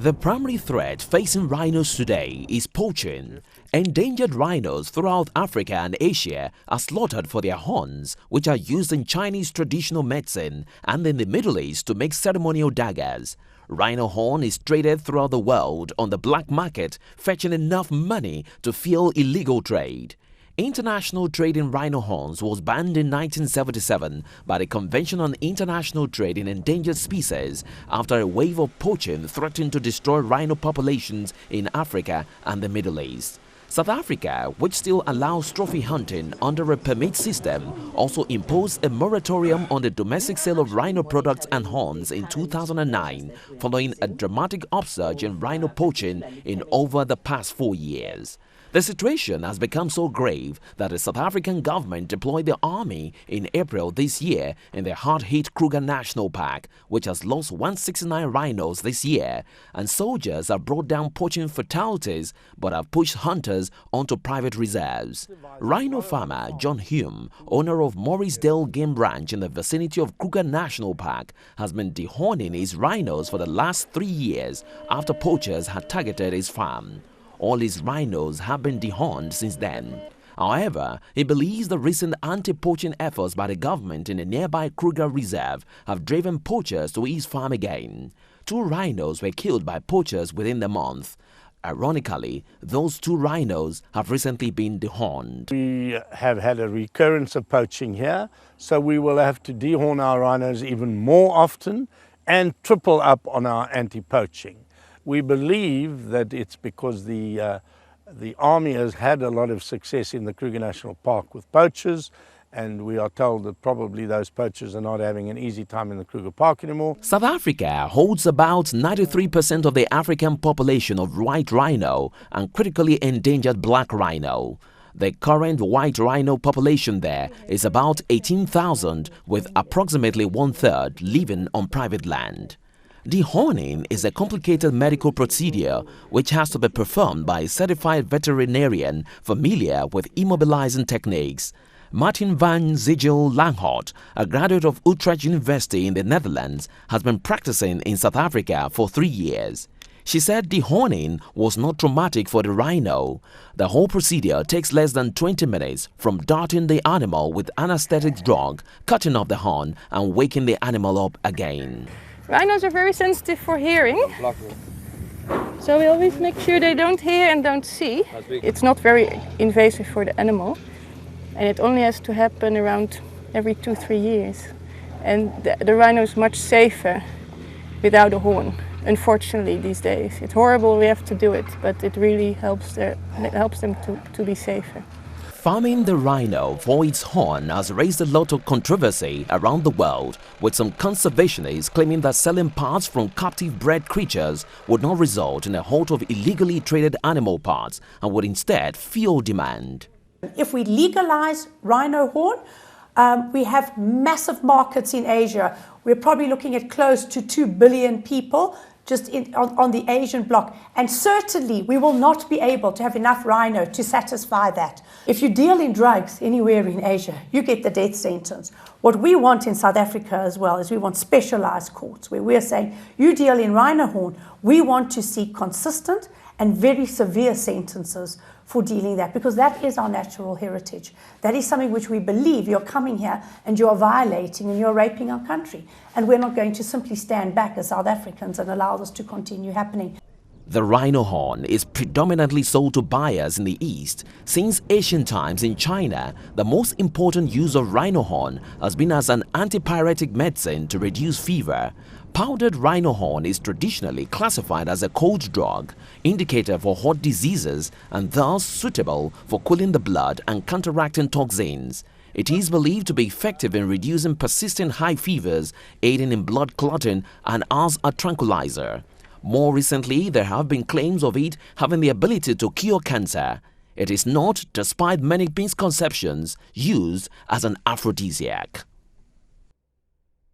The primary threat facing rhinos today is poaching. Endangered rhinos throughout Africa and Asia are slaughtered for their horns, which are used in Chinese traditional medicine and in the Middle East to make ceremonial daggers. Rhino horn is traded throughout the world on the black market, fetching enough money to fuel illegal trade. International trade in rhino horns was banned in 1977 by the Convention on International Trade in Endangered Species after a wave of poaching threatened to destroy rhino populations in Africa and the Middle East. South Africa, which still allows trophy hunting under a permit system, also imposed a moratorium on the domestic sale of rhino products and horns in 2009, following a dramatic upsurge in rhino poaching in over the past 4 years. The situation has become so grave that the South African government deployed the army in April this year in the hard-hit Kruger National Park, which has lost 169 rhinos this year, and soldiers have brought down poaching fatalities but have pushed hunters onto private reserves. Rhino farmer John Hume, owner of Morrisdale Game Ranch in the vicinity of Kruger National Park, has been dehorning his rhinos for the last 3 years after poachers had targeted his farm. All his rhinos have been dehorned since then. However, he believes the recent anti-poaching efforts by the government in the nearby Kruger Reserve have driven poachers to his farm again. 2 rhinos were killed by poachers within the month. Ironically, those 2 rhinos have recently been dehorned. We have had a recurrence of poaching here, so we will have to dehorn our rhinos even more often and triple up on our anti-poaching. We believe that it's because the Army has had a lot of success in the Kruger National Park with poachers, and we are told that probably those poachers are not having an easy time in the Kruger Park anymore. South Africa holds about 93% of the African population of white rhino and critically endangered black rhino. The current white rhino population there is about 18,000, with approximately 1/3 living on private land. Dehorning is a complicated medical procedure which has to be performed by a certified veterinarian familiar with immobilizing techniques. Martine van Zijll Langhout, a graduate of Utrecht University in the Netherlands, has been practicing in South Africa for 3 years. She said dehorning was not traumatic for the rhino. The whole procedure takes less than 20 minutes, from darting the animal with anesthetic drug, cutting off the horn and waking the animal up again. Rhinos are very sensitive for hearing, so we always make sure they don't hear and don't see. It's not very invasive for the animal, and it only has to happen around every 2-3 years. And the rhino is much safer without a horn, unfortunately, these days. It's horrible, we have to do it, but it really helps them to be safer. Farming the rhino for its horn has raised a lot of controversy around the world, with some conservationists claiming that selling parts from captive bred creatures would not result in a halt of illegally traded animal parts and would instead fuel demand. If we legalize rhino horn, we have massive markets in Asia. We're probably looking at close to 2 billion people just on the Asian bloc, and certainly we will not be able to have enough rhino to satisfy that. If you deal in drugs anywhere in Asia, you get the death sentence. What we want in South Africa as well is we want specialized courts where we're saying, you deal in rhino horn, we want to see consistent and very severe sentences for dealing that, because that is our natural heritage. That is something which we believe you're coming here and you're violating and you're raping our country. And we're not going to simply stand back as South Africans and allow this to continue happening. The rhino horn is predominantly sold to buyers in the East. Since ancient times in China, the most important use of rhino horn has been as an antipyretic medicine to reduce fever. Powdered rhino horn is traditionally classified as a cold drug, indicator for heart diseases and thus suitable for cooling the blood and counteracting toxins. It is believed to be effective in reducing persistent high fevers, aiding in blood clotting, and as a tranquilizer. More recently, there have been claims of it having the ability to cure cancer. It is not, despite many misconceptions, used as an aphrodisiac.